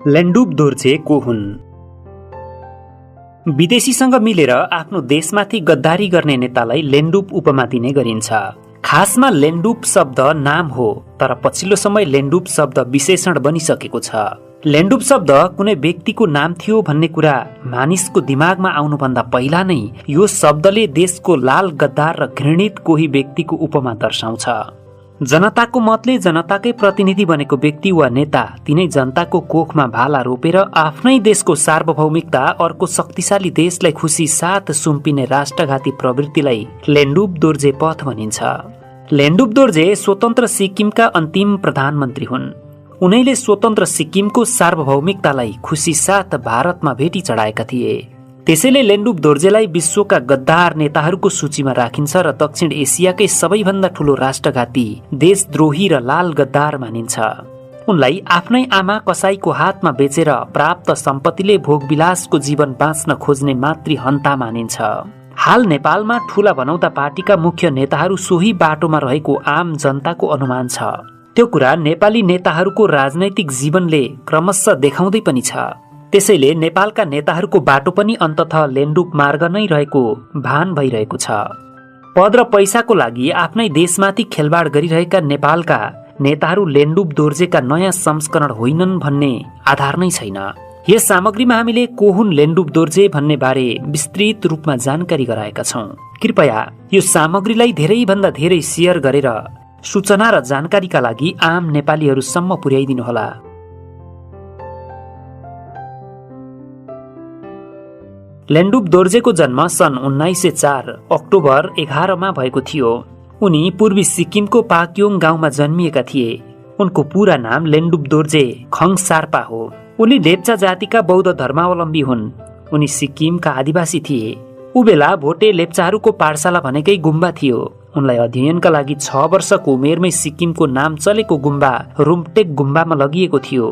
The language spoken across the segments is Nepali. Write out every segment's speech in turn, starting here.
लेन्डुप दोर्जे को हुन्? विदेशीसँग मिलेर आफ्नो देशमाथि गद्दारी गर्ने नेतालाई लेन्डुप उपमा दिने गरिन्छ। खासमा लेन्डुप शब्द नाम हो, तर पछिल्लो समय लेन्डुप शब्द विशेषण बनिसकेको छ। लेन्डुप शब्द कुनै व्यक्तिको नाम थियो भन्ने कुरा मानिसको दिमागमा आउनुभन्दा पहिला नै यो शब्दले देशको लाल गद्दार र घृणित कोही व्यक्तिको उपमा दर्शाउँछ। जनताको मतले जनताकै प्रतिनिधि बनेको व्यक्ति वा नेता तिनै जनताको कोखमा भाला रोपेर आफ्नै देशको सार्वभौमिकता अर्को शक्तिशाली देशलाई खुसी साथ सुम्पिने राष्ट्रघाती प्रवृत्तिलाई लेन्डुप दोर्जे पथ भनिन्छ। लेन्डुप दोर्जे स्वतन्त्र सिक्किमका अन्तिम प्रधानमन्त्री हुन्। उनैले स्वतन्त्र सिक्किमको सार्वभौमिकतालाई खुसी साथ भारतमा भेटी चढाएका थिए। त्यसैले लेन्डुप दोर्जेलाई विश्वका गद्दार नेताहरूको सूचीमा राखिन्छ र दक्षिण एसियाकै सबैभन्दा ठूलो राष्ट्रघाती, देशद्रोही र लाल गद्दार मानिन्छ। उनलाई आफ्नै आमा कसाईको हातमा बेचेर प्राप्त सम्पत्तिले भोगविलासको जीवन बाँच्न खोज्ने मातृहन्ता मानिन्छ। हाल नेपालमा ठूला बनौता पार्टीका मुख्य नेताहरू सोही बाटोमा रहेको आम जनताको अनुमान छ। त्यो कुरा नेपाली नेताहरूको राजनैतिक जीवनले क्रमशः देखाउँदै पनि छ। त्यसैले नेपालका नेताहरूको बाटो पनि अन्ततः लेन्डुप मार्ग नै रहेको भान भइरहेको छ। पद र पैसाको लागि आफ्नै देशमाथि खेलबाड गरिरहेका नेपालका नेताहरू लेन्डुप दोर्जेका नयाँ संस्करण होइनन् भन्ने आधार नै छैन। यस सामग्रीमा हामीले को हुन् लेन्डुप दोर्जे भन्ने बारे विस्तृत रूपमा जानकारी गराएका छौं। कृपया यो सामग्रीलाई धेरैभन्दा धेरै शेयर गरेर सूचना र जानकारीका लागि आम नेपालीहरूसम्म पुर्याइदिनुहोला। लेन्डुप दोर्जेको जन्म सन् 1904 अक्टोबर 11 भएको थियो। उनी पूर्वी सिक्किमको पाक्योङ गाउँमा जन्मिएका थिए। उनको पूरा नाम लेन्डुप दोर्जे खङ सार्पा हो। उनी लेप्चा जातिका बौद्ध धर्मावलम्बी हुन्। उनी सिक्किमका आदिवासी थिए। उबेला भोटे लेप्चाहरूको पाठशाला भनेकै गुम्बा थियो। उनलाई अध्ययनका लागि 6 वर्षको उमेरमै सिक्किमको नाम चलेको गुम्बा रुम्टेक गुम्बामा लगिएको थियो।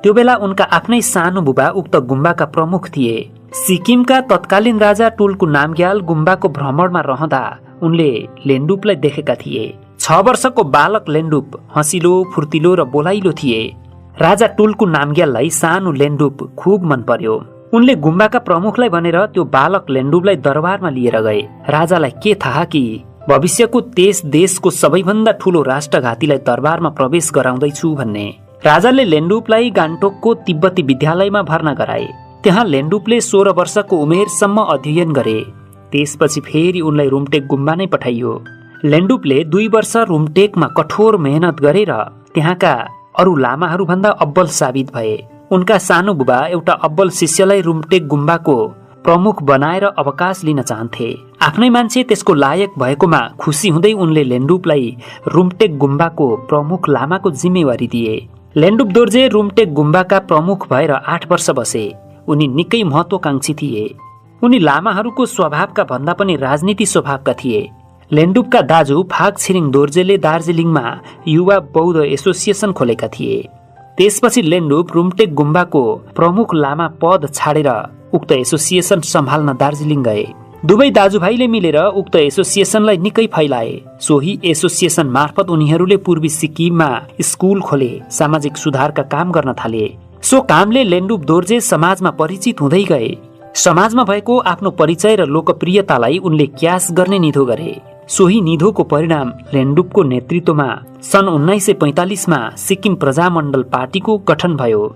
त्यो बेला उनका आफ्नै सानो बुबा उक्त गुम्बाका प्रमुख थिए। सिक्किमका तत्कालीन राजा टुल्कु नामग्याल गुम्बाको भ्रमणमा रहँदा उनले लेन्डुपलाई देखेका थिए। 6 वर्षको बालक लेन्डुप हँसिलो, फुर्तिलो र बोलाइलो थिए। राजा टुल्कु नामग्याललाई सानो लेन्डुप खुब मन पर्यो। उनले गुम्बाका प्रमुखलाई भनेर त्यो बालक लेन्डुपलाई दरबारमा लिएर गए। राजालाई के थाहा कि भविष्यको त्यस देशको सबैभन्दा ठूलो राष्ट्रघातीलाई दरबारमा प्रवेश गराउँदैछु भन्ने। राजाले लेन्डुपलाई गान्तोकको तिब्बती विद्यालयमा भर्ना गराए। त्यहाँ लेन्डुपले 16 वर्षको उमेरसम्म अध्ययन गरे। त्यसपछि फेरि उनलाई रुम्टेक गुम्बा नै पठाइयो। लेन्डुपले 2 वर्ष रुम्टेकमा कठोर मेहनत गरेर त्यहाँका अरू लामाहरूभन्दा अब्बल साबित भए। उनका सानो बुबा एउटा अब्बल शिष्यलाई रुम्टेक गुम्बाको प्रमुख बनाएर अवकाश लिन चाहन्थे। आफ्नै मान्छे त्यसको लायक भएकोमा खुसी हुँदै उनले लेन्डुपलाई रुम्टेक गुम्बाको प्रमुख लामाको जिम्मेवारी दिए। लेन्डुप दोर्जे रुम्टेक गुम्बाका प्रमुख भएर 8 वर्ष बसे। उनी निकै महत्वाकांक्षी थिए। उनी लामाहरूको स्वभावका भन्दा पनि राजनीति स्वभावका थिए। लेन्डुपका दाजु फाग छिरिङ दोर्जेले दार्जिलिङमा युवा बौद्ध एसोसिएसन खोलेका थिए। त्यसपछि लेन्डुप रुम्टेक गुम्बाको प्रमुख लामा पद छाडेर उक्त एसोसिएसन सम्हाल्न दार्जिलिङ गए। दुवै दाजुभाइले मिलेर उक्त एसोसिएसनलाई निकै फैलाए। सोही एसोसिएसन मार्फत उनीहरूले पूर्वी सिक्किममा स्कुल खोले, सामाजिक सुधारका काम गर्न थाले। सो कामले लेन्डुप दोर्जे समाजमा परिचित हुँदै गए। समाजमा भएको आफ्नो परिचय र लोकप्रियतालाई उनले क्यास गर्ने निधो गरे। सोही निधोको परिणाम लेन्डुपको नेतृत्वमा सन् 1945 मा सिक्किम प्रजामण्डल पार्टीको गठन भयो।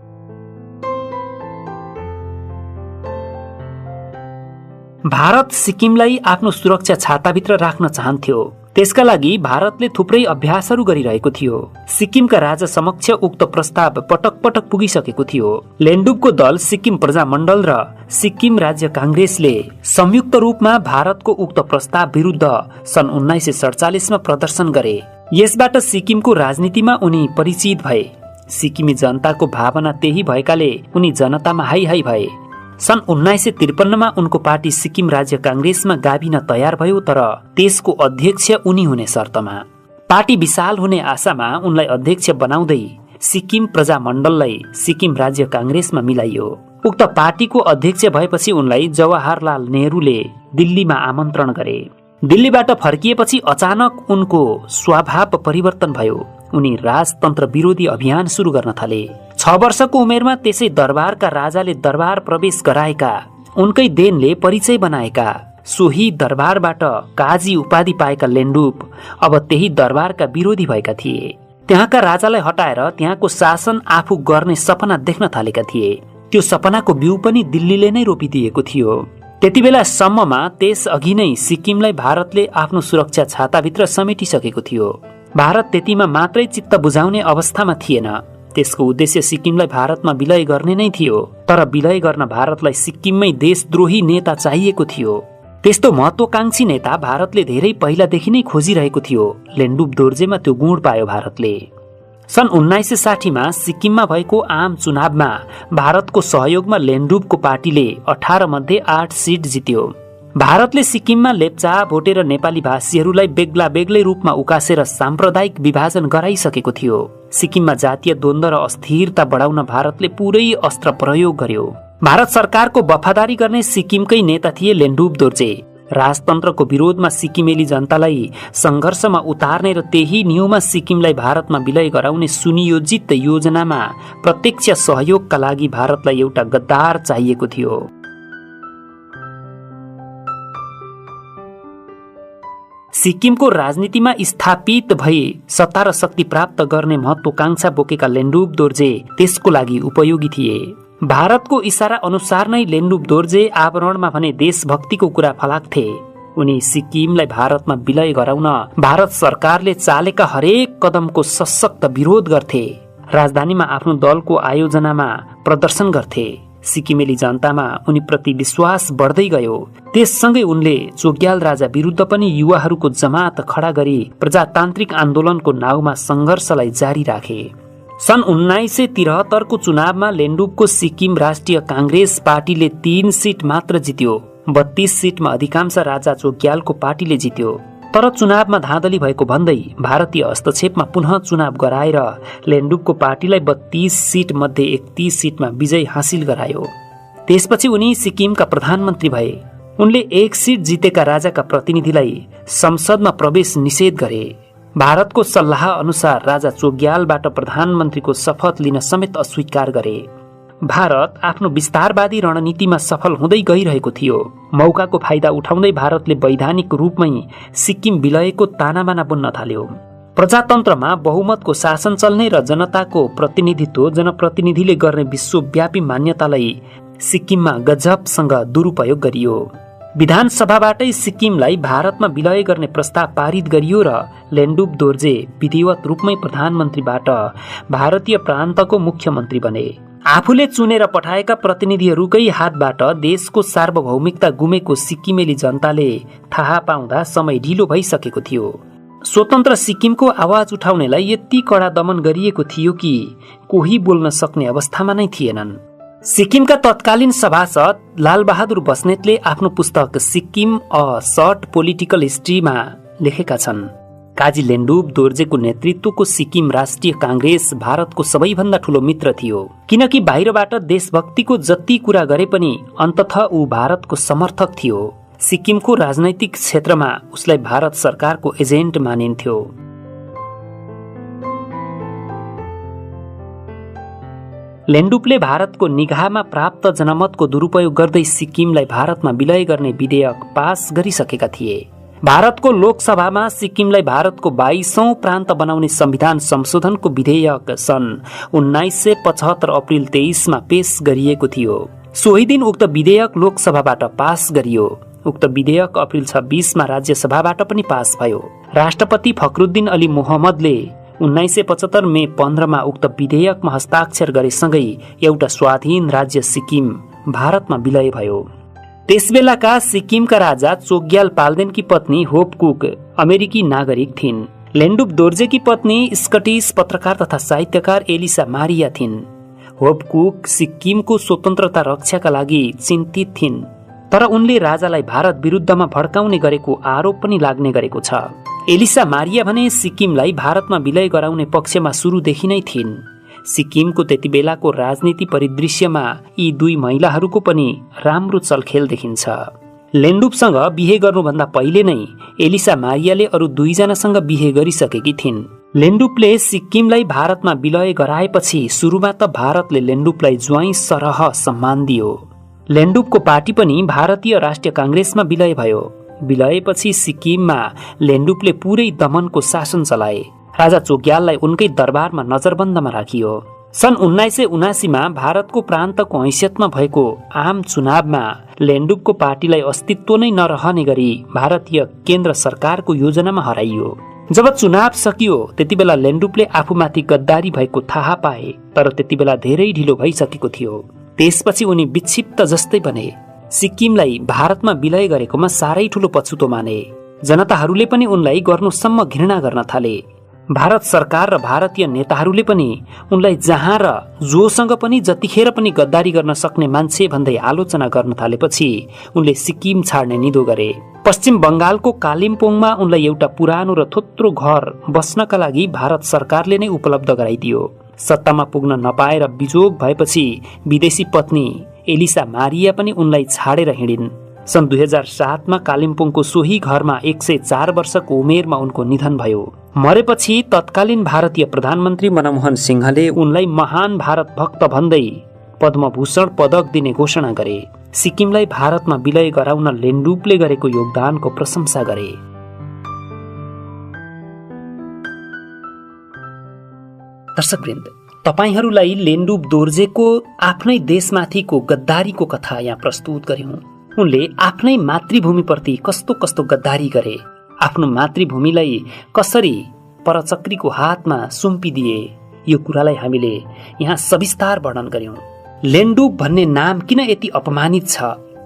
भारत सिक्किमलाई आफ्नो सुरक्षा छाताभित्र राख्न चाहन्थ्यो। त्यसका लागि भारतले थुप्रै अभ्यासहरू गरिरहेको थियो। सिक्किमका राजा समक्ष उक्त प्रस्ताव पटक पटक पुगिसकेको थियो। लेन्डुपको दल सिक्किम प्रजामण्डल र सिक्किम राज्य कांग्रेसले संयुक्त रूपमा भारतको उक्त प्रस्ताव विरुद्ध सन् 1947 मा प्रदर्शन गरे। यसबाट सिक्किमको राजनीतिमा उनी परिचित भए। सिक्किमी जनताको भावना त्यही भएकाले उनी जनतामा हाई हाई भए। सन् 1953 मा उनको पार्टी सिक्किम राज्य कांग्रेसमा गाभिन तयार भयो, तर त्यसको अध्यक्ष उनी हुने शर्तमा। पार्टी विशाल हुने आशामा उनलाई अध्यक्ष बनाउँदै सिक्किम प्रजामण्डललाई सिक्किम राज्य कांग्रेसमा मिलाइयो। उक्त पार्टीको अध्यक्ष भएपछि उनलाई जवाहरलाल नेहरूले दिल्लीमा आमन्त्रण गरे। दिल्लीबाट फर्किएपछि अचानक उनको स्वभाव परिवर्तन भयो। उनी राजतन्त्र विरोधी अभियान सुरु गर्न थाले। 6 वर्षको उमेरमा त्यसै दरबारका राजाले दरबार प्रवेश गराएका, उनकै देनले परिचय बनाएका, सोही दरबारबाट काजी उपाधि पाएका लेन्डुप अब त्यही दरबारका विरोधी भएका थिए। त्यहाँका राजालाई हटाएर त्यहाँको शासन आफू गर्ने सपना देख्न थालेका थिए। त्यो सपनाको बिउ पनि दिल्लीले नै रोपिदिएको थियो। त्यति बेलासम्ममा त्यस अघि नै सिक्किमलाई भारतले आफ्नो सुरक्षा छाताभित्र समेटिसकेको थियो। भारत त्यतिमा मात्रै चित्त बुझाउने अवस्थामा थिएन। त्यसको उद्देश्य सिक्किमलाई भारतमा विलय गर्ने नै थियो। तर विलय गर्न भारतलाई सिक्किममै देशद्रोही नेता चाहिएको थियो। त्यस्तो महत्वाकांक्षी नेता भारतले धेरै पहिलादेखि नै खोजिरहेको थियो। लेन्डुप दोर्जेमा त्यो गुण पायो भारतले। सन् 1960मा सिक्किममा भएको आम चुनावमा भारतको सहयोगमा लेन्डुपको पार्टीले 18 मध्ये 8 सिट जित्यो। भारतले सिक्किममा लेप्चा, भोटे र नेपाली भाषीहरूलाई बेग्ला बेग्लै रूपमा उकासेर साम्प्रदायिक विभाजन गराइसकेको थियो। सिक्किममा जातीय द्वन्द्व र अस्थिरता बढाउन भारतले पुरै अस्त्र प्रयोग गर्यो। भारत सरकारको वफादारी गर्ने सिक्किमकै नेता थिए लेन्डुप दोर्जे। राजतन्त्रको विरोधमा सिक्किमेली जनतालाई संघर्षमा उतार्ने र त्यही न्यूमा सिक्किमलाई भारतमा विलय गराउने सुनियोजित योजनामा प्रत्यक्ष सहयोगका लागि भारतलाई एउटा गद्दार चाहिएको थियो। सिक्किमको राजनीतिमा स्थापित भई सत्ता र शक्ति प्राप्त गर्ने महत्वाकांक्षा बोकेका लेन्डुप दोर्जे त्यसको लागि उपयोगी थिए। भारतको इशारा अनुसार नै लेन्डुप दोर्जे आवरणमा भने देशभक्तिको कुरा फलाक्थे। उनी सिक्किमलाई भारतमा विलय गराउन भारत सरकारले चालेका हरेक कदमको सशक्त विरोध गर्थे। राजधानीमा आफ्नो दलको आयोजनामा प्रदर्शन गर्थे। सिक्किमेली जनतामा उनीप्रति विश्वास बढ्दै गयो। त्यससँगै उनले चोग्याल राजा विरुद्ध पनि युवाहरूको जमात खडा गरी प्रजातान्त्रिक आन्दोलनको नाउँमा संघर्षलाई जारी राखे। सन् 1973 को चुनावमा लेन्डुपको सिक्किम राष्ट्रिय कांग्रेस पार्टीले 3 सिट मात्र जित्यो। 32 सिटमा अधिकांश राजा चोग्यालको पार्टीले जित्यो। तर चुनावमा धाँधली भएको भन्दै भारतीय हस्तक्षेपमा पुनः चुनाव गराएर लेन्डुपको पार्टीलाई 32 सिट मध्ये 31 सिटमा विजय हासिल गरायो। त्यसपछि उनी सिक्किमका प्रधानमन्त्री भए। उनले 1 सिट जितेका राजाका प्रतिनिधिलाई संसदमा प्रवेश निषेध गरे। भारतको सल्लाह अनुसार राजा चोग्यालबाट प्रधानमन्त्रीको शपथ लिन समेत अस्वीकार गरे। भारत आफ्नो विस्तारवादी रणनीतिमा सफल हुँदै गइरहेको थियो। मौकाको फाइदा उठाउँदै भारतले वैधानिक रूपमै सिक्किम विलयको तानाबाना बुन्न थाल्यो। प्रजातन्त्रमा बहुमतको शासन चल्ने र जनताको प्रतिनिधित्व जनप्रतिनिधिले गर्ने विश्वव्यापी मान्यतालाई सिक्किममा गजबसँग दुरुपयोग गरियो। विधानसभाबाटै सिक्किमलाई भारतमा विलय गर्ने प्रस्ताव पारित गरियो र लेन्डुप दोर्जे विधिवत रूपमै प्रधानमन्त्रीबाट भारतीय प्रान्तको मुख्यमन्त्री बने। आफूले चुनेर पठाएका प्रतिनिधिहरूकै हातबाट देशको सार्वभौमिकता गुमेको सिक्किमेली जनताले थाहा पाउँदा समय ढिलो भइसकेको थियो। स्वतन्त्र सिक्किमको आवाज उठाउनेलाई यति कडा दमन गरिएको थियो कि कोही बोल्न सक्ने अवस्थामा नै थिएनन्। सिक्किमका तत्कालीन सभासद लालबहादुर बस्नेतले आफ्नो पुस्तक सिक्किम अ सर्ट पोलिटिकल हिस्ट्रीमा लेखेका छन्, काजी लेन्डुप दोर्जेको नेतृत्वको सिक्किम राष्ट्रिय कांग्रेस भारतको सबैभन्दा ठूलो मित्र थियो। किनकि बाहिरबाट देशभक्तिको जति कुरा गरे पनि अन्ततः ऊ भारतको समर्थक थियो। सिक्किमको राजनैतिक क्षेत्रमा उसलाई भारत सरकारको एजेन्ट मानिन्थ्यो। लेन्डुपले भारतको निगाहमा प्राप्त जनमतको दुरुपयोग गर्दै सिक्किमलाई भारतमा विलय गर्ने विधेयक पास गरिसकेका थिए। भारतको लोकसभामा सिक्किमलाई भारतको 22औं प्रान्त बनाउने संविधान संशोधनको विधेयक सन् 1975 अप्रिल 23 पेश गरिएको थियो। सोही दिन उक्त विधेयक लोकसभाबाट पास गरियो। उक्त विधेयक अप्रिल 26 राज्यसभाबाट पनि पास भयो। राष्ट्रपति फखरुद्दीन अली मोहम्मदले 1975 मे 15 उक्त विधेयकमा हस्ताक्षर गरेसँगै एउटा स्वाधीन राज्य सिक्किम भारतमा विलय भयो। त्यसबेलाका सिक्किमका राजा चोग्याल पाल्देनकी पत्नी होप कुक अमेरिकी नागरिक थिइन्। लेन्डुप दोर्जेकी पत्नी स्कटिस पत्रकार तथा साहित्यकार एलिसा मारिया थिइन्। होप कुक सिक्किमको स्वतन्त्रता रक्षाका लागि चिन्तित थिइन्, तर उनले राजालाई भारत विरुद्धमा भड्काउने गरेको आरोप पनि लाग्ने गरेको छ। एलिसा मारिया भने सिक्किमलाई भारतमा विलय गराउने पक्षमा सुरुदेखि नै थिइन्। सिक्किमको त्यति बेलाको राजनीति परिदृश्यमा यी दुई महिलाहरूको पनि राम्रो चलखेल देखिन्छ। लेन्डुपसँग बिहे गर्नुभन्दा पहिले नै एलिसा मारियाले अरू 2जनासँग बिहे गरिसकेकी थिइन्। लेन्डुपले सिक्किमलाई भारतमा विलय गराएपछि सुरुमा त भारतले लेन्डुपलाई ज्वाइँ सरह सम्मान दियो। लेन्डुपको पार्टी पनि भारतीय राष्ट्रिय काङ्ग्रेसमा विलय भयो। विलयपछि सिक्किममा लेन्डुपले पुरै दमनको शासन चलाए। राजा चोग्याललाई उनकै दरबारमा नजरबन्दमा राखियो। सन् 1979मा भारतको प्रान्तको हैसियतमा भएको आम चुनावमा लेन्डुपको पार्टीलाई अस्तित्व नै नरहने गरी भारतीय केन्द्र सरकारको योजनामा हराइयो। जब चुनाव सकियो त्यति बेला लेन्डुपले आफूमाथि गद्दारी भएको थाहा पाए, तर त्यति बेला धेरै ढिलो भइसकेको थियो। त्यसपछि उनी विक्षिप्त जस्तै बने। सिक्किमलाई भारतमा विलय गरेकोमा साह्रै ठूलो पछुतो माने। जनताहरूले पनि उनलाई गर्नुसम्म घृणा गर्न थाले। भारत सरकार र भारतीय नेताहरूले पनि उनलाई जहाँ र जोसँग पनि जतिखेर पनि गद्दारी गर्न सक्ने मान्छे भन्दै आलोचना गर्न थालेपछि उनले सिक्किम छाड्ने निधो गरे। पश्चिम बंगालको कालिम्पोङमा उनलाई एउटा पुरानो र थोत्रो घर बस्नका लागि भारत सरकारले नै उपलब्ध गराइदियो। सत्तामा पुग्न नपाएर बिजोग भएपछि विदेशी पत्नी एलिसा मारिया पनि उनलाई छाडेर हिँडिन्। सन् 2007मा कालिम्पोङको सोही घरमा 104 वर्षको उमेरमा उनको निधन भयो। मरेपछि तत्कालीन भारतीय प्रधानमन्त्री मनमोहन सिंहले उनलाई महान भारत भक्त भन्दै पद्मभूषण पदक दिने घोषणा गरे। सिक्किमलाई भारतमा विलय गराउन लेन्डुपले गरेको योगदानको प्रशंसा गरे। दर्शकवृन्द, तपाईहरूलाई लेन्डुप दोर्जेको आफ्नै देशमाथिको गद्दारीको कथा यहाँ प्रस्तुत गर्यौं। उनले आफ्नै मातृभूमिप्रति कस्तो कस्तो गद्दारी गरे, आफ्नो मातृभूमिलाई कसरी परचक्रीको हातमा सुम्पिदिए, यो कुरालाई हामीले यहाँ सविस्तार वर्णन गर्यौं। लेन्डुप भन्ने नाम किन यति अपमानित छ,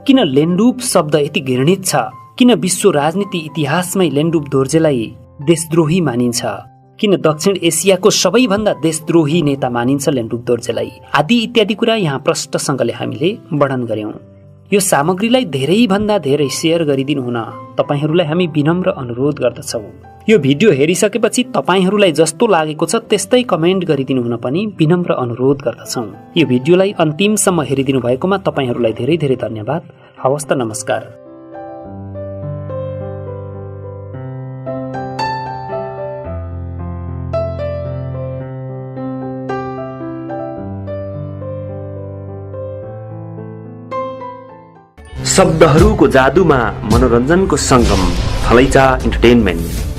किन लेन्डुप शब्द यति घृणित छ, किन विश्व राजनीति इतिहासमै लेन्डुप दोर्जेलाई देशद्रोही मानिन्छ, किन दक्षिण एसियाको सबैभन्दा देशद्रोही नेता मानिन्छ लेन्डुप दोर्जेलाई, आदि इत्यादि कुरा यहाँ प्रष्टसँगले हामीले वर्णन गर्यौं। यो सामग्रीलाई धेरैभन्दा धेरै शेयर गरिदिनु हुन तपाईहरूलाई हामी विनम्र अनुरोध गर्दछौँ। यो भिडियो हेरिसकेपछि तपाईहरूलाई जस्तो लागेको छ त्यस्तै कमेन्ट गरिदिनु हुन पनि विनम्र अनुरोध गर्दछौँ। यो भिडियोलाई अन्तिमसम्म हेरिदिनु भएकोमा तपाईहरूलाई धेरै धेरै धन्यवाद। हवस् त, नमस्कार। शब्दहरूको जादुमा मनोरञ्जनको सङ्गम, थलैचा इन्टरटेनमेन्ट।